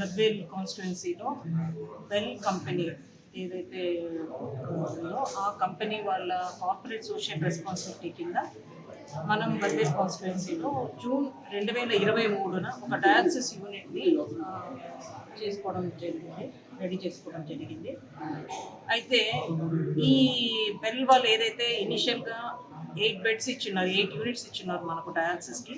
గద్వేల్ కాన్స్టిట్యున్సీలో bell company ఏదైతే ఉందో ఆ కంపెనీ వాళ్ళ కార్పొరేట్ సోషల్ రెస్పాన్సిబిలిటీ కింద మనం గద్వేల్ కాన్స్టిట్యున్సీలో జూన్ 2023 ఒక డయాలసిస్ యూనిట్ని రెడీ చేసుకోవడం జరిగింది. అయితే ఈ బెల్ వాళ్ళు ఏదైతే ఇనిషియల్గా 8 బెడ్స్ ఇచ్చినారు, 8 యూనిట్స్ ఇచ్చినారు మనకు డయాలసిస్కి.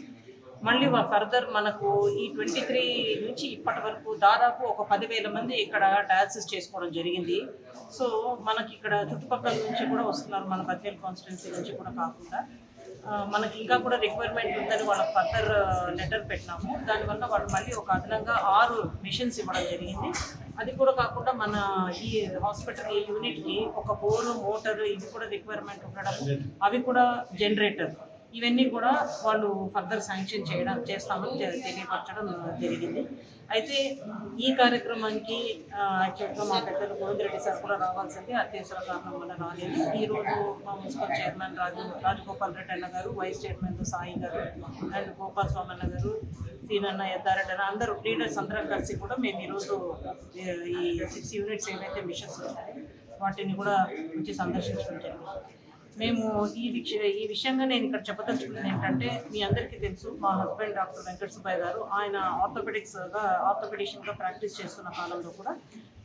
మళ్ళీ ఫర్దర్ మనకు ఈ 23 నుంచి ఇప్పటి వరకు దాదాపు ఒక 10,000 మంది ఇక్కడ డయాలసిస్ చేసుకోవడం జరిగింది. సో మనకి ఇక్కడ చుట్టుపక్కల నుంచి కూడా వస్తున్నారు, మన గద్వేల్ కాన్స్టిట్యున్సీ నుంచి కూడా కాకుండా మనకి ఇంకా కూడా రిక్వైర్మెంట్ ఉందని వాళ్ళకి ఫర్దర్ లెటర్ పెట్టినాము. దానివల్ల వాళ్ళు మళ్ళీ ఒక అదనంగా 6 మిషన్స్ ఇవ్వడం జరిగింది. అది కూడా కాకుండా మన ఈ హాస్పిటల్ ఈ యూనిట్కి ఒక బోరు మోటార్ ఇవి కూడా రిక్వైర్మెంట్ ఉండడం, అవి కూడా జనరేటర్, ఇవన్నీ కూడా వాళ్ళు ఫర్దర్ శాంక్షన్ చేస్తామని తెలియపరచడం జరిగింది. అయితే ఈ కార్యక్రమానికి యాక్చువల్గా మా పెద్దలు గోవిందరెడ్డి సార్ కూడా రావాల్సింది, అత్యవసర కారణం వల్ల రాలేదు. ఈరోజు మా మున్సిపల్ చైర్మన్ రాజగోపాల్ రెడ్డి అన్న గారు, వైస్ చైర్మన్ సాయి గారు అండ్ గోపాల్ స్వామి అన్న గారు, సీనన్న ఎద్దారెడ్డి అన్న, అందరూ లీడర్స్ అందరం కలిసి కూడా మేము ఈరోజు ఈ 6 యూనిట్స్ ఏవైతే మిషన్స్ వచ్చాయో వాటిని కూడా వచ్చి సందర్శించడం జరిగింది. మేము ఈ విషయంగా నేను ఇక్కడ చెప్పదలుచుకున్నది ఏంటంటే, మీ అందరికీ తెలుసు మా హస్బెండ్ డాక్టర్ వెంకట సుబ్బయ్య గారు, ఆయన ఆర్థోపెడిషియన్గా ప్రాక్టీస్ చేస్తున్న కాలంలో కూడా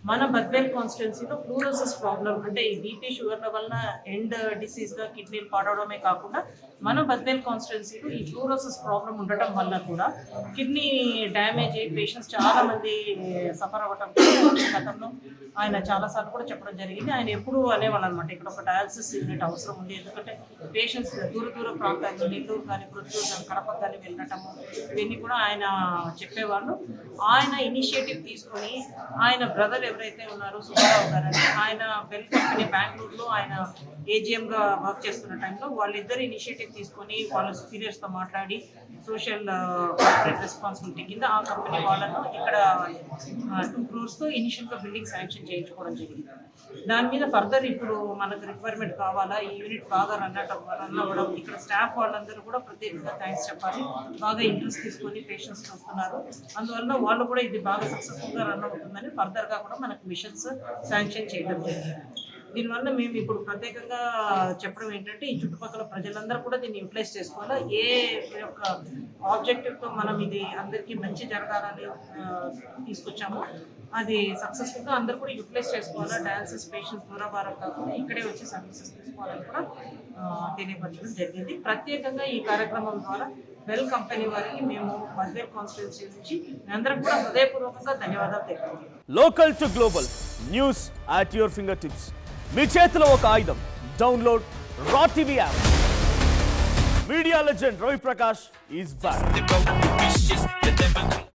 మన గద్వేల్ కాన్స్టిట్యున్సీలో ఫ్లూరోసిస్ ప్రాబ్లం, అంటే ఈ బీపీ షుగర్ల వలన ఎండ్ డిసీజ్గా కిడ్నీలు పాడవడమే కాకుండా మన గద్వేల్ కాన్స్టిట్యున్సీలో ఈ ఫ్లూరోసిస్ ప్రాబ్లం ఉండటం వల్ల కూడా కిడ్నీ డ్యామేజ్ అయ్యి పేషెంట్స్ చాలామంది సఫర్ అవ్వటం గతంలో ఆయన చాలాసార్లు కూడా చెప్పడం జరిగింది. ఆయన ఎప్పుడూ అనేవాళ్ళు అనమాట, ఇక్కడ ఒక డయాలసిస్ యూనిట్ అవసరం ఉంది, ఎందుకంటే పేషెంట్స్ దూర ప్రాంతాలు నెల్లూరు కానీ పుత్తూరు కానీ కడప కానీ వెళ్ళటము ఇవన్నీ కూడా ఆయన చెప్పేవాళ్ళు. ఆయన ఇనిషియేటివ్ తీసుకొని ఆయన బ్రదర్ ఎవరైతే ఉన్నారో సుబ్బారావు గారని, ఆయన బెల్ కంపెనీ బెంగళూరులో ఆయన ఏజీఎంగా వర్క్ చేస్తున్న టైంలో వాళ్ళిద్దరు ఇనిషియేటివ్ తీసుకొని వాళ్ళ సుపీరియర్స్తో మాట్లాడి సోషల్ కార్పొరేట్ రెస్పాన్సిబిలిటీ కింద ఆ కంపెనీ వాళ్ళను ఇక్కడ 2 crores ఇనిషియల్గా బిల్డింగ్ శాంక్షన్ చేయించుకోవడం జరిగింది. దాని మీద ఫర్దర్ ఇప్పుడు మనకు రిక్వైర్మెంట్ కావాలా, ఈ యూనిట్ బాగా రన్ అవ్వడం, ఇక్కడ స్టాఫ్ వాళ్ళందరూ కూడా ప్రత్యేకంగా థ్యాంక్స్ చెప్పాలి, బాగా ఇంట్రెస్ట్ తీసుకొని పేషెంట్స్ వస్తున్నారు. అందువల్ల వాళ్ళు కూడా ఇది బాగా సక్సెస్ఫుల్గా రన్ అవుతుందని ఫర్దర్గా కూడా మనకు మిషన్స్ శాంక్షన్ చేయడం జరిగింది. దీనివల్ల మేము ఇప్పుడు ప్రత్యేకంగా చెప్పడం ఏంటంటే, ఈ చుట్టుపక్కల ప్రజలందరూ కూడా దీన్ని యూటిలైజ్ చేసుకోవాలా, ఏ యొక్క ఆబ్జెక్టివ్తో మనం ఇది అందరికీ మంచి జరగాలని తీసుకొచ్చామో అది సక్సెస్ఫుల్గా అందరూ కూడా యూటిలైజ్ చేసుకోవాలా. డయాలసిస్ పేషెంట్స్ దూరభారం కాకుండా ఇక్కడే వచ్చి సర్వీసెస్ తీసుకోవాలని కూడా తెలియపరచడం జరిగింది. ప్రత్యేకంగా ఈ కార్యక్రమం ద్వారా బెల్ కంపెనీ వారికి మేము గద్వేల్ కాన్స్టిట్యున్సీ నుంచి అందరం కూడా హృదయపూర్వకంగా ధన్యవాదాలు తెలియజేస్తాం. Local to global news at your fingertips. మీ చేతిలో ఒక ఆయుధం. Download Raw TV app. Media legend Ravi Prakash is back.